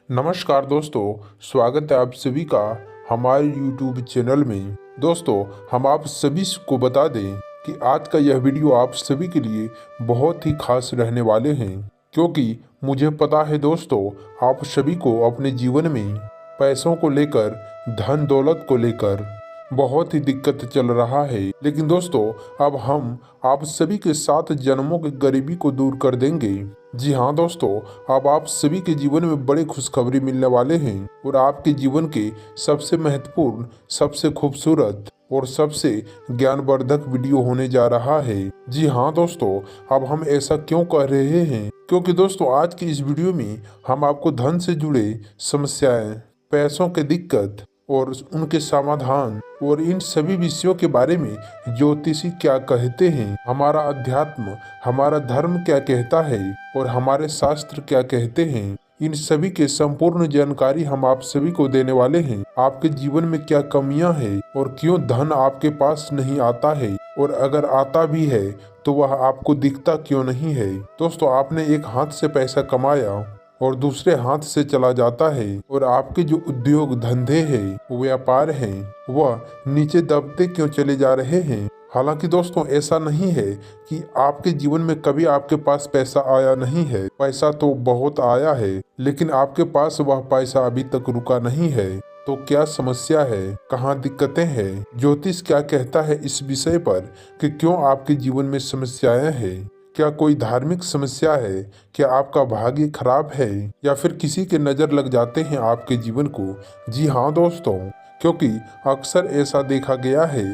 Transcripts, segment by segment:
नमस्कार दोस्तों, स्वागत है आप सभी का हमारे YouTube चैनल में। दोस्तों, हम आप सभी को बता दें कि आज का यह वीडियो आप सभी के लिए बहुत ही खास रहने वाले हैं, क्योंकि मुझे पता है दोस्तों, आप सभी को अपने जीवन में पैसों को लेकर, धन दौलत को लेकर बहुत ही दिक्कत चल रहा है। लेकिन दोस्तों, अब हम आप सभी के 7 जन्मों की गरीबी को दूर कर देंगे। जी हाँ दोस्तों, अब आप सभी के जीवन में बड़ी खुशखबरी मिलने वाले हैं और आपके जीवन के सबसे महत्वपूर्ण, सबसे खूबसूरत और सबसे ज्ञानवर्धक वीडियो होने जा रहा है। जी हाँ दोस्तों, अब हम ऐसा क्यों कह रहे हैं? क्योंकि दोस्तों, आज की इस वीडियो में हम आपको धन से जुड़े समस्याएं, पैसों की दिक्कत और उनके समाधान और इन सभी विषयों के बारे में ज्योतिषी क्या कहते हैं, हमारा अध्यात्म, हमारा धर्म क्या कहता है और हमारे शास्त्र क्या कहते हैं, इन सभी के संपूर्ण जानकारी हम आप सभी को देने वाले हैं। आपके जीवन में क्या कमियां हैं और क्यों धन आपके पास नहीं आता है, और अगर आता भी है तो वह आपको दिखता क्यों नहीं है। दोस्तों, आपने एक हाथ से पैसा कमाया और दूसरे हाथ से चला जाता है और आपके जो उद्योग धंधे हैं, व्यापार हैं, वह नीचे दबते क्यों चले जा रहे हैं। हालांकि दोस्तों, ऐसा नहीं है कि आपके जीवन में कभी आपके पास पैसा आया नहीं है। पैसा तो बहुत आया है, लेकिन आपके पास वह पैसा अभी तक रुका नहीं है। तो क्या समस्या है, कहाँ दिक्कतें हैं, ज्योतिष क्या कहता है इस विषय पर कि क्यों आपके जीवन में समस्याएं हैं? क्या कोई धार्मिक समस्या है? क्या आपका भाग्य खराब है या फिर किसी के नज़र लग जाते हैं आपके जीवन को? जी हाँ दोस्तों, क्योंकि अक्सर ऐसा देखा गया है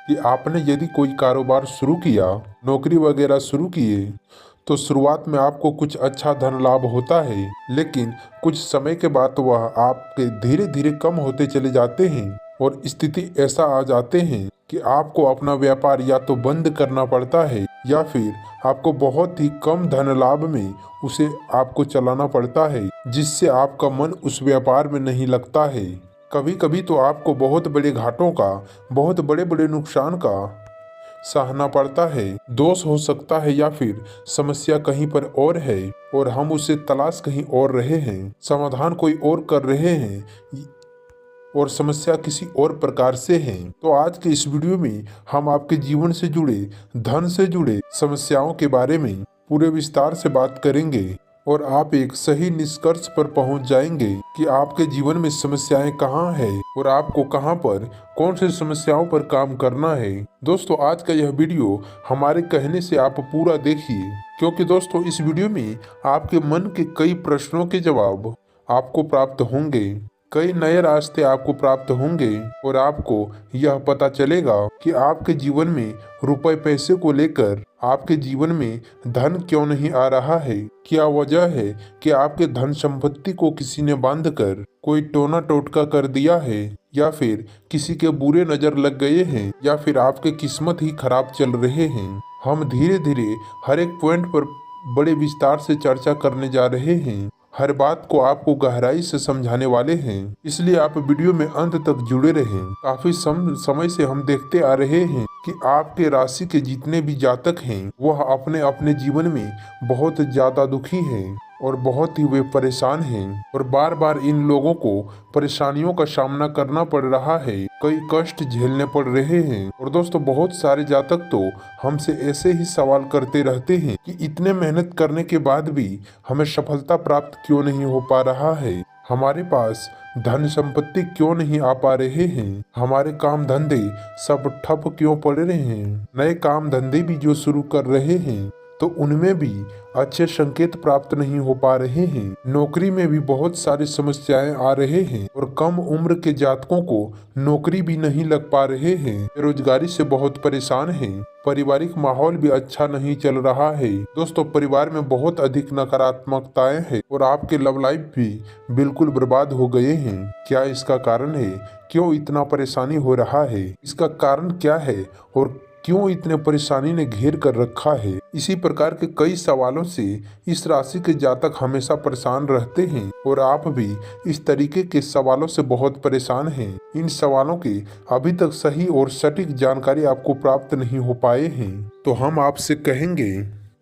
कि आपने यदि कोई कारोबार शुरू किया, नौकरी वगैरह शुरू किए, तो शुरुआत में आपको कुछ अच्छा धन लाभ होता है, लेकिन कुछ समय के बाद वह आपके धीरे धीरे कम होते चले जाते हैं और स्थिति ऐसा आ जाते हैं कि आपको अपना व्यापार या तो बंद करना पड़ता है या फिर आपको बहुत ही कम धन लाभ में उसे आपको चलाना पड़ता है, जिससे आपका मन उस व्यापार में नहीं लगता है। कभी कभी तो आपको बहुत बड़े घाटों का, बहुत बड़े बड़े नुकसान का सहना पड़ता है। दोष हो सकता है या फिर समस्या कहीं पर और है और हम उसे तलाश कहीं और रहे हैं, समाधान कोई और कर रहे हैं और समस्या किसी और प्रकार से है। तो आज के इस वीडियो में हम आपके जीवन से जुड़े, धन से जुड़े समस्याओं के बारे में पूरे विस्तार से बात करेंगे और आप एक सही निष्कर्ष पर पहुंच जाएंगे कि आपके जीवन में समस्याएं कहां हैं और आपको कहां पर कौन सी समस्याओं पर काम करना है। दोस्तों, आज का यह वीडियो हमारे कहने से आप पूरा देखिए, क्योंकि दोस्तों, इस वीडियो में आपके मन के कई प्रश्नों के जवाब आपको प्राप्त होंगे, कई नए रास्ते आपको प्राप्त होंगे और आपको यह पता चलेगा कि आपके जीवन में रुपए पैसे को लेकर आपके जीवन में धन क्यों नहीं आ रहा है। क्या वजह है कि आपके धन संपत्ति को किसी ने बांध कर कोई टोना टोटका कर दिया है, या फिर किसी के बुरे नजर लग गए हैं, या फिर आपके किस्मत ही खराब चल रहे हैं। हम धीरे धीरे हर एक पॉइंट पर बड़े विस्तार से चर्चा करने जा रहे हैं, हर बात को आपको गहराई से समझाने वाले हैं, इसलिए आप वीडियो में अंत तक जुड़े रहें। काफी समय से हम देखते आ रहे हैं कि आपके राशि के जितने भी जातक हैं, वह अपने अपने जीवन में बहुत ज्यादा दुखी हैं और बहुत ही वे परेशान हैं और बार बार इन लोगों को परेशानियों का सामना करना पड़ रहा है, कई कष्ट झेलने पड़ रहे हैं। और दोस्तों, बहुत सारे जातक तो हमसे ऐसे ही सवाल करते रहते हैं कि इतने मेहनत करने के बाद भी हमें सफलता प्राप्त क्यों नहीं हो पा रहा है, हमारे पास धन संपत्ति क्यों नहीं आ पा रहे हैं, हमारे काम धंधे सब ठप क्यों पड़ रहे हैं, नए काम धंधे भी जो शुरू कर रहे हैं तो उनमें भी अच्छे संकेत प्राप्त नहीं हो पा रहे हैं, नौकरी में भी बहुत सारी समस्याएं आ रहे हैं और कम उम्र के जातकों को नौकरी भी नहीं लग पा रहे हैं, बेरोजगारी से बहुत परेशान हैं, पारिवारिक माहौल भी अच्छा नहीं चल रहा है। दोस्तों, परिवार में बहुत अधिक नकारात्मकताएं हैं और आपके लव लाइफ भी बिल्कुल बर्बाद हो गए हैं। क्या इसका कारण है? क्यों इतना परेशानी हो रहा है? इसका कारण क्या है और क्यों इतने परेशानी ने घेर कर रखा है? इसी प्रकार के कई सवालों से इस राशि के जातक हमेशा परेशान रहते हैं और आप भी इस तरीके के सवालों से बहुत परेशान हैं। इन सवालों की अभी तक सही और सटीक जानकारी आपको प्राप्त नहीं हो पाए हैं, तो हम आपसे कहेंगे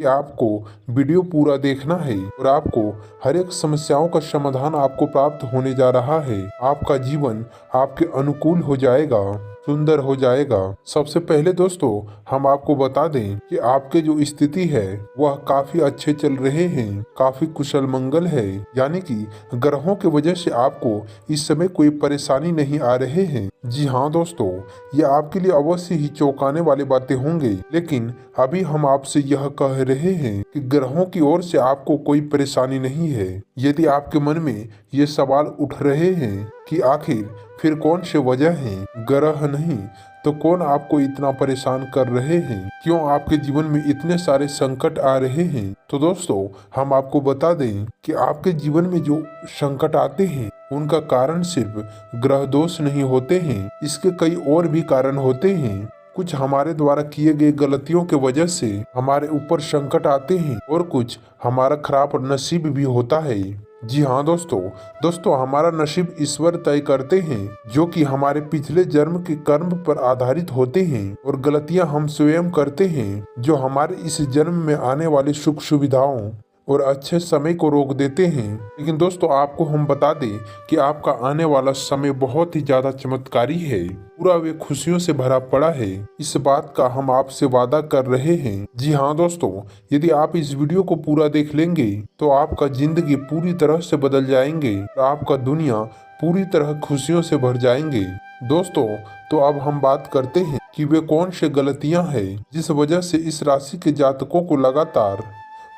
कि आपको वीडियो पूरा देखना है और आपको हर एक समस्याओं का समाधान आपको प्राप्त होने जा रहा है। आपका जीवन आपके अनुकूल हो जाएगा, सुंदर हो जाएगा। सबसे पहले दोस्तों हम आपको बता दें कि आपके जो स्थिति है वह काफी अच्छे चल रहे हैं, काफी कुशल मंगल है, यानी कि ग्रहों की वजह से आपको इस समय कोई परेशानी नहीं आ रहे हैं। जी हाँ दोस्तों, ये आपके लिए अवश्य ही चौंकाने वाली बातें होंगी, लेकिन अभी हम आपसे यह कह रहे हैं कि ग्रहों की ओर से आपको कोई परेशानी नहीं है। यदि आपके मन में ये सवाल उठ रहे हैं कि आखिर फिर कौन से वजह हैं, ग्रह नहीं तो कौन आपको इतना परेशान कर रहे हैं, क्यों आपके जीवन में इतने सारे संकट आ रहे हैं, तो दोस्तों हम आपको बता दें कि आपके जीवन में जो संकट आते हैं उनका कारण सिर्फ ग्रह दोष नहीं होते हैं, इसके कई और भी कारण होते हैं। कुछ हमारे द्वारा किए गए गलतियों के वजह से हमारे ऊपर संकट आते हैं और कुछ हमारा खराब नसीब भी होता है। जी हाँ दोस्तों हमारा नसीब ईश्वर तय करते हैं, जो कि हमारे पिछले जन्म के कर्म पर आधारित होते हैं, और गलतियां हम स्वयं करते हैं जो हमारे इस जन्म में आने वाली सुख सुविधाओं और अच्छे समय को रोक देते हैं। लेकिन दोस्तों आपको हम बता दें कि आपका आने वाला समय बहुत ही ज्यादा चमत्कारी है, पूरा वे खुशियों से भरा पड़ा है। इस बात का हम आपसे वादा कर रहे हैं। जी हाँ दोस्तों, यदि आप इस वीडियो को पूरा देख लेंगे तो आपका जिंदगी पूरी तरह से बदल जाएंगे और आपका दुनिया पूरी तरह खुशियों से भर जाएंगे। दोस्तों तो अब हम बात करते हैं कि वे कौन से गलतियां हैं जिस वजह से इस राशि के जातकों को लगातार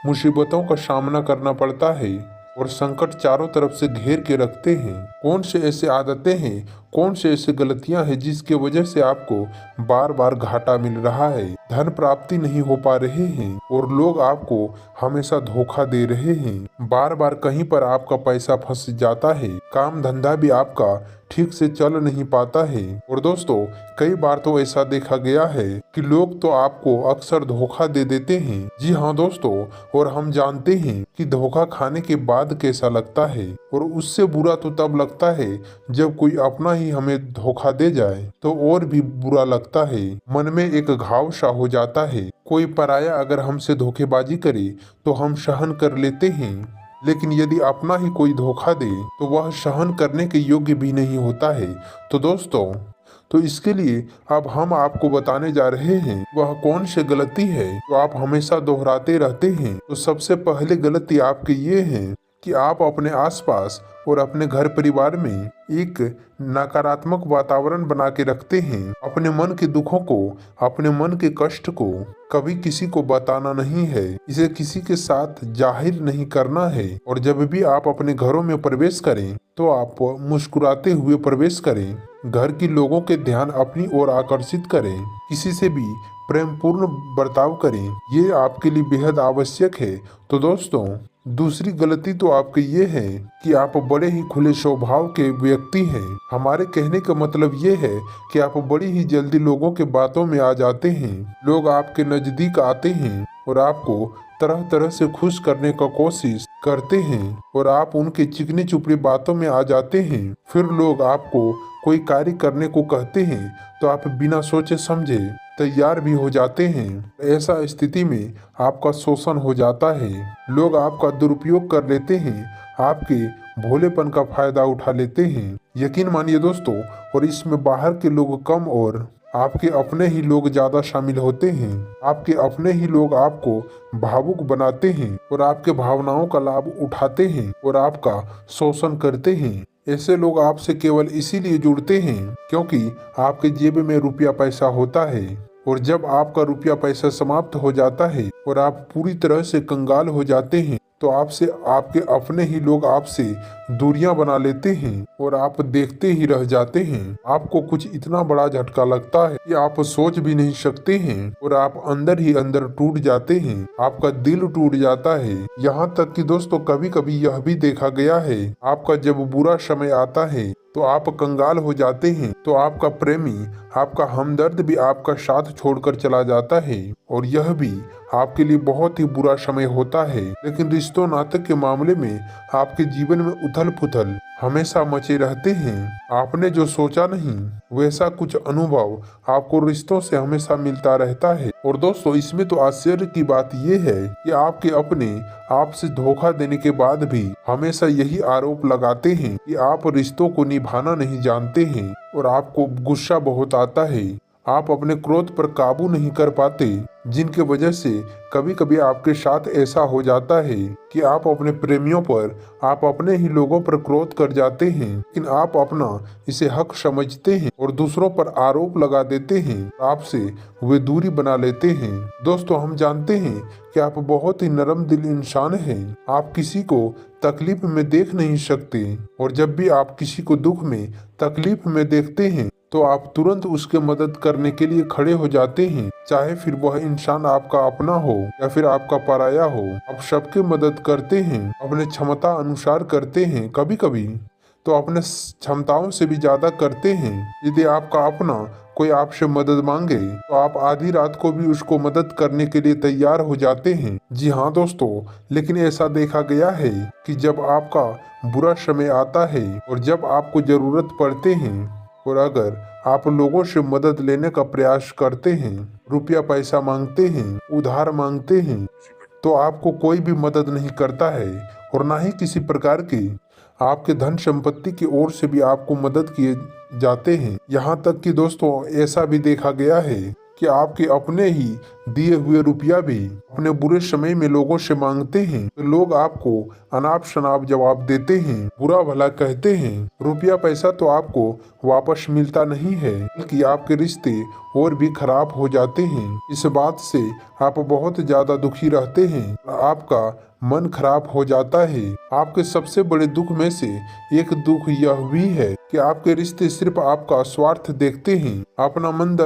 मुसीबतों का सामना करना पड़ता है और संकट चारों तरफ से घेर के रखते हैं। कौन से ऐसे आदतें हैं, कौन से ऐसे गलतियां हैं जिसके वजह से आपको बार बार घाटा मिल रहा है, धन प्राप्ति नहीं हो पा रहे हैं और लोग आपको हमेशा धोखा दे रहे हैं, बार बार कहीं पर आपका पैसा फंस जाता है, काम धंधा भी आपका ठीक से चल नहीं पाता है। और दोस्तों कई बार तो ऐसा देखा गया है कि लोग तो आपको अक्सर धोखा दे देते हैं। जी हाँ दोस्तों, और हम जानते हैं कि धोखा खाने के बाद कैसा लगता है, और उससे बुरा तो तब लगता है जब कोई अपना ही हमें धोखा दे जाए तो और भी बुरा लगता है, मन में एक घाव सा हो जाता है। कोई पराया अगर हमसे धोखेबाजी करे तो हम सहन कर लेते हैं, लेकिन यदि अपना ही कोई धोखा दे तो वह सहन करने के योग्य भी नहीं होता है। तो दोस्तों तो इसके लिए अब हम आपको बताने जा रहे हैं वह कौन सी गलती है जो आप हमेशा दोहराते रहते हैं। तो सबसे पहले गलती आपकी ये है कि आप अपने आसपास और अपने घर परिवार में एक नकारात्मक वातावरण बना के रखते हैं। अपने मन के दुखों को, अपने मन के कष्ट को कभी किसी को बताना नहीं है, इसे किसी के साथ जाहिर नहीं करना है, और जब भी आप अपने घरों में प्रवेश करें तो आप मुस्कुराते हुए प्रवेश करें, घर के लोगों के ध्यान अपनी ओर आकर्षित करें, किसी से भी प्रेमपूर्ण बर्ताव करें, ये आपके लिए बेहद आवश्यक है। तो दोस्तों दूसरी गलती तो आपकी ये है कि आप बड़े ही खुले स्वभाव के व्यक्ति हैं। हमारे कहने का मतलब ये है कि आप बड़ी ही जल्दी लोगों के बातों में आ जाते हैं, लोग आपके नजदीक आते हैं और आपको तरह तरह से खुश करने का कोशिश करते हैं और आप उनके चिकनी चुपड़ी बातों में आ जाते हैं। फिर लोग आपको कोई कार्य करने को कहते हैं तो आप बिना सोचे समझे तैयार भी हो जाते हैं। ऐसा स्थिति में आपका शोषण हो जाता है, लोग आपका दुरुपयोग कर लेते हैं, आपके भोलेपन का फायदा उठा लेते हैं। यकीन मानिए दोस्तों, और इसमें बाहर के लोग कम और आपके अपने ही लोग ज्यादा शामिल होते हैं। आपके अपने ही लोग आपको भावुक बनाते हैं और आपके भावनाओं का लाभ उठाते हैं और आपका शोषण करते हैं। ऐसे लोग आपसे केवल इसीलिए जुड़ते हैं क्योंकि आपके जेब में रुपया पैसा होता है, और जब आपका रुपया पैसा समाप्त हो जाता है और आप पूरी तरह से कंगाल हो जाते हैं तो आपसे आपके अपने ही लोग आपसे दूरियां बना लेते हैं और आप देखते ही रह जाते हैं। आपको कुछ इतना बड़ा झटका लगता है कि आप सोच भी नहीं सकते हैं और आप अंदर ही अंदर टूट जाते हैं, आपका दिल टूट जाता है। यहाँ तक कि दोस्तों कभी कभी यह भी देखा गया है, आपका जब बुरा समय आता है तो आप कंगाल हो जाते हैं तो आपका प्रेमी, आपका हमदर्द भी आपका साथ छोड़कर चला जाता है, और यह भी आपके लिए बहुत ही बुरा समय होता है। लेकिन रिश्तों नाते के मामले में आपके जीवन में उथल पुथल हमेशा मचे रहते हैं। आपने जो सोचा नहीं वैसा कुछ अनुभव आपको रिश्तों से हमेशा मिलता रहता है। और दोस्तों, इसमें तो आश्चर्य की बात यह है कि आपके अपने आपसे धोखा देने के बाद भी हमेशा यही आरोप लगाते हैं कि आप रिश्तों को निभाना नहीं जानते हैं और आपको गुस्सा बहुत आता है। आप अपने क्रोध पर काबू नहीं कर पाते, जिनके वजह से कभी कभी आपके साथ ऐसा हो जाता है कि आप अपने प्रेमियों पर, आप अपने ही लोगों पर क्रोध कर जाते हैं, लेकिन आप अपना इसे हक समझते हैं और दूसरों पर आरोप लगा देते हैं। आपसे वे दूरी बना लेते हैं। दोस्तों, हम जानते हैं कि आप बहुत ही नरम दिल इंसान हैं। आप किसी को तकलीफ में देख नहीं सकते और जब भी आप किसी को दुख में, तकलीफ में देखते हैं तो आप तुरंत उसके मदद करने के लिए खड़े हो जाते हैं, चाहे फिर वह इंसान आपका अपना हो या फिर आपका पराया हो। आप सबकी मदद करते हैं, अपने क्षमता अनुसार करते हैं, कभी कभी तो अपने क्षमताओं से भी ज्यादा करते हैं। यदि आपका अपना कोई आपसे मदद मांगे तो आप आधी रात को भी उसको मदद करने के लिए तैयार हो जाते हैं। जी हाँ दोस्तों, लेकिन ऐसा देखा गया है कि जब आपका बुरा समय आता है और जब आपको जरूरत पड़ते हैं और अगर आप लोगों से मदद लेने का प्रयास करते हैं, रुपया पैसा मांगते हैं, उधार मांगते हैं, तो आपको कोई भी मदद नहीं करता है और ना ही किसी प्रकार की आपके धन संपत्ति की ओर से भी आपको मदद किए जाते हैं। यहाँ तक कि दोस्तों, ऐसा भी देखा गया है कि आपके अपने ही दिए हुए रुपया भी अपने बुरे समय में लोगों से मांगते हैं तो लोग आपको अनाप शनाप जवाब देते हैं, बुरा भला कहते हैं। रुपया पैसा तो आपको वापस मिलता नहीं है, बल्कि आपके रिश्ते और भी खराब हो जाते हैं। इस बात से आप बहुत ज्यादा दुखी रहते हैं, आपका मन खराब हो जाता है। आपके सबसे बड़े दुख में से एक दुख यह भी है कि आपके रिश्ते सिर्फ आपका स्वार्थ देखते हैं, अपना मन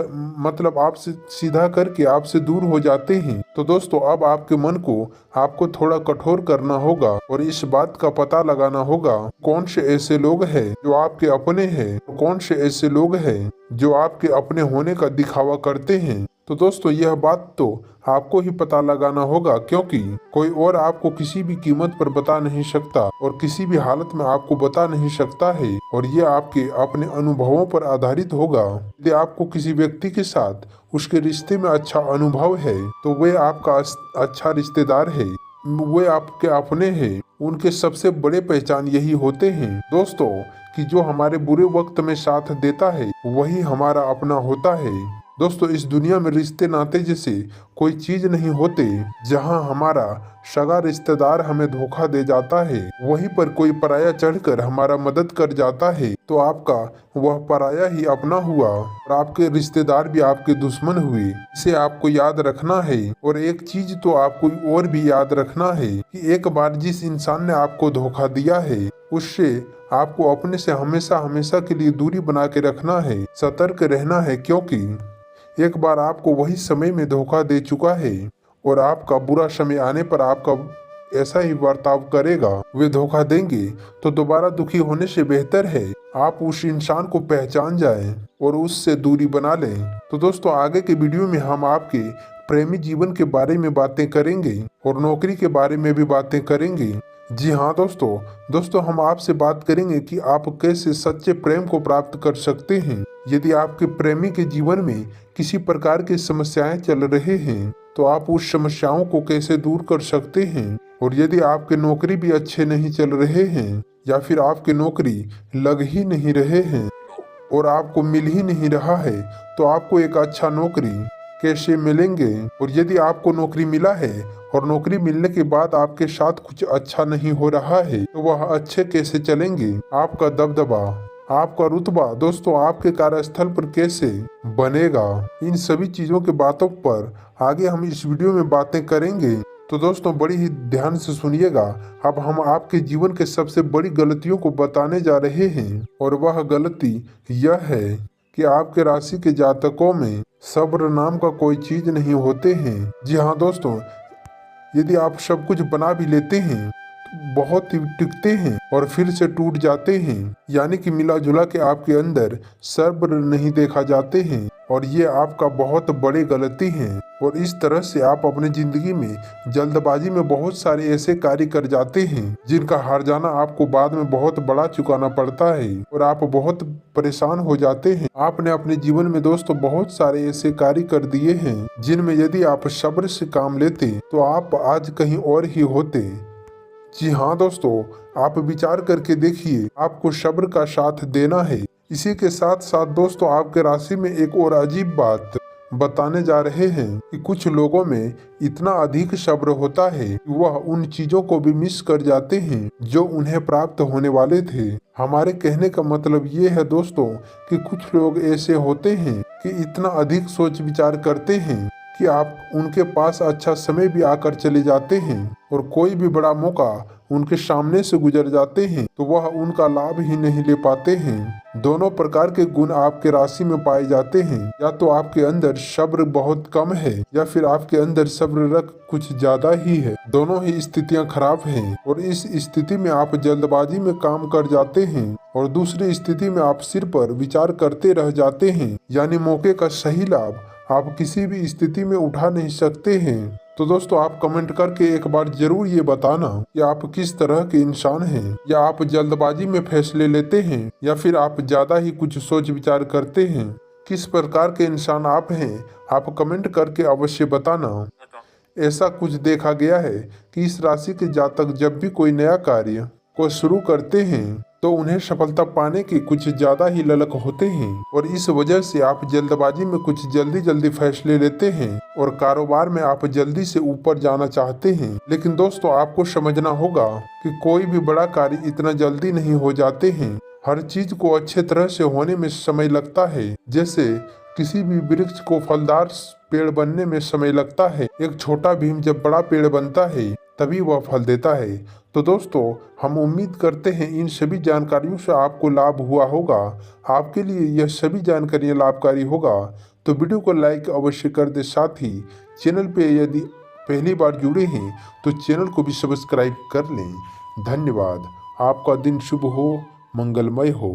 मतलब आपसे सीधा करके आपसे दूर हो जाते हैं। तो दोस्तों, अब आपके मन को आपको थोड़ा कठोर करना होगा और इस बात का पता लगाना होगा कौन से ऐसे लोग हैं जो आपके अपने हैं, कौन से ऐसे लोग हैं जो आपके अपने होने का दिखावा करते हैं। तो दोस्तों, यह बात तो आपको ही पता लगाना होगा, क्योंकि कोई और आपको किसी भी कीमत पर बता नहीं सकता और किसी भी हालत में आपको बता नहीं सकता है और ये आपके अपने अनुभवों पर आधारित होगा। यदि आपको किसी व्यक्ति के साथ उसके रिश्ते में अच्छा अनुभव है तो वे आपका अच्छा रिश्तेदार है, वे आपके अपने हैं। उनके सबसे बड़े पहचान यही होते हैं दोस्तों कि जो हमारे बुरे वक्त में साथ देता है वही हमारा अपना होता है। दोस्तों, इस दुनिया में रिश्ते नाते जैसे कोई चीज नहीं होते। जहां हमारा सगा रिश्तेदार हमें धोखा दे जाता है, वहीं पर कोई पराया चढ़कर हमारा मदद कर जाता है तो आपका वह पराया ही अपना हुआ और आपके रिश्तेदार भी आपके दुश्मन हुए। इसे आपको याद रखना है। और एक चीज तो आपको और भी याद रखना है कि एक बार जिस इंसान ने आपको धोखा दिया है उससे आपको अपने से हमेशा हमेशा के लिए दूरी बना के रखना है, सतर्क रहना है, क्योंकि एक बार आपको वही समय में धोखा दे चुका है और आपका बुरा समय आने पर आपका ऐसा ही बर्ताव करेगा। वे धोखा देंगे तो दोबारा दुखी होने से बेहतर है आप उस इंसान को पहचान जाएं और उससे दूरी बना लें। तो दोस्तों, आगे के वीडियो में हम आपके प्रेमी जीवन के बारे में बातें करेंगे और नौकरी के बारे में भी बातें करेंगे। जी हाँ दोस्तों, हम आपसे बात करेंगे कि आप कैसे सच्चे प्रेम को प्राप्त कर सकते हैं। यदि आपके प्रेमी के जीवन में किसी प्रकार की समस्याएं चल रहे हैं तो आप उस समस्याओं को कैसे दूर कर सकते हैं। और यदि आपके नौकरी भी अच्छे नहीं चल रहे हैं या फिर आपकी नौकरी लग ही नहीं रहे हैं और आपको मिल ही नहीं रहा है तो आपको एक अच्छा नौकरी कैसे मिलेंगे। और यदि आपको नौकरी मिला है और नौकरी मिलने के बाद आपके साथ कुछ अच्छा नहीं हो रहा है तो वह अच्छे कैसे चलेंगे। आपका दबदबा, आपका रुतबा दोस्तों आपके कार्यस्थल पर कैसे बनेगा। इन सभी चीजों के बातों पर आगे हम इस वीडियो में बातें करेंगे। तो दोस्तों, बड़ी ही ध्यान से सुनिएगा। अब हम आपके जीवन के सबसे बड़ी गलतियों को बताने जा रहे हैं और वह गलती यह है कि आपके राशि के जातकों में सब्र नाम का कोई चीज नहीं होते हैं। जी हाँ दोस्तों, यदि आप सब कुछ बना भी लेते हैं बहुत ही टिकते हैं और फिर से टूट जाते हैं। यानी कि मिला जुला के आपके अंदर सब्र नहीं देखा जाते हैं और ये आपका बहुत बड़ी गलती है। और इस तरह से आप अपनी जिंदगी में जल्दबाजी में बहुत सारे ऐसे कार्य कर जाते हैं जिनका हार जाना आपको बाद में बहुत बड़ा चुकाना पड़ता है और आप बहुत परेशान हो जाते हैं। आपने अपने जीवन में दोस्तों बहुत सारे ऐसे कार्य कर दिए हैं जिनमें यदि आप सब्र से काम लेते तो आप आज कहीं और ही होते। जी हाँ दोस्तों, आप विचार करके देखिए, आपको सब्र का साथ देना है। इसी के साथ साथ दोस्तों आपके राशि में एक और अजीब बात बताने जा रहे हैं कि कुछ लोगों में इतना अधिक सब्र होता है कि वह उन चीजों को भी मिस कर जाते हैं जो उन्हें प्राप्त होने वाले थे। हमारे कहने का मतलब ये है दोस्तों कि कुछ लोग ऐसे होते हैं कि इतना अधिक सोच विचार करते हैं कि आप उनके पास अच्छा समय भी आकर चले जाते हैं और कोई भी बड़ा मौका उनके सामने से गुजर जाते हैं तो वह उनका लाभ ही नहीं ले पाते हैं। दोनों प्रकार के गुण आपके राशि में पाए जाते हैं, या तो आपके अंदर सब्र बहुत कम है या फिर आपके अंदर सब्र रख कुछ ज्यादा ही है। दोनों ही स्थितियां खराब हैं और इस स्थिति में आप जल्दबाजी में काम कर जाते हैं और दूसरी स्थिति में आप सिर पर विचार करते रह जाते हैं, यानी मौके का सही लाभ आप किसी भी स्थिति में उठा नहीं सकते हैं। तो दोस्तों आप कमेंट करके एक बार जरूर ये बताना कि आप किस तरह के इंसान हैं, या आप जल्दबाजी में फैसले लेते हैं या फिर आप ज्यादा ही कुछ सोच विचार करते हैं। किस प्रकार के इंसान आप हैं, आप कमेंट करके अवश्य बताना। ऐसा कुछ देखा गया है कि इस राशि के जातक जब भी कोई नया कार्य को शुरू करते हैं तो उन्हें सफलता पाने की कुछ ज्यादा ही ललक होते हैं और इस वजह से आप जल्दबाजी में कुछ जल्दी फैसले लेते हैं और कारोबार में आप जल्दी से ऊपर जाना चाहते हैं। लेकिन दोस्तों आपको समझना होगा कि कोई भी बड़ा कार्य इतना जल्दी नहीं हो जाते हैं। हर चीज को अच्छे तरह से होने में समय लगता है। जैसे किसी भी वृक्ष को फलदार पेड़ बनने में समय लगता है। एक छोटा भीम जब बड़ा पेड़ बनता है तभी वह फल देता है। तो दोस्तों हम उम्मीद करते हैं इन सभी जानकारियों से आपको लाभ हुआ होगा। आपके लिए यह सभी जानकारियाँ लाभकारी होगा तो वीडियो को लाइक अवश्य कर दे। साथ ही चैनल पे यदि पहली बार जुड़े हैं तो चैनल को भी सब्सक्राइब कर लें। धन्यवाद। आपका दिन शुभ हो, मंगलमय हो।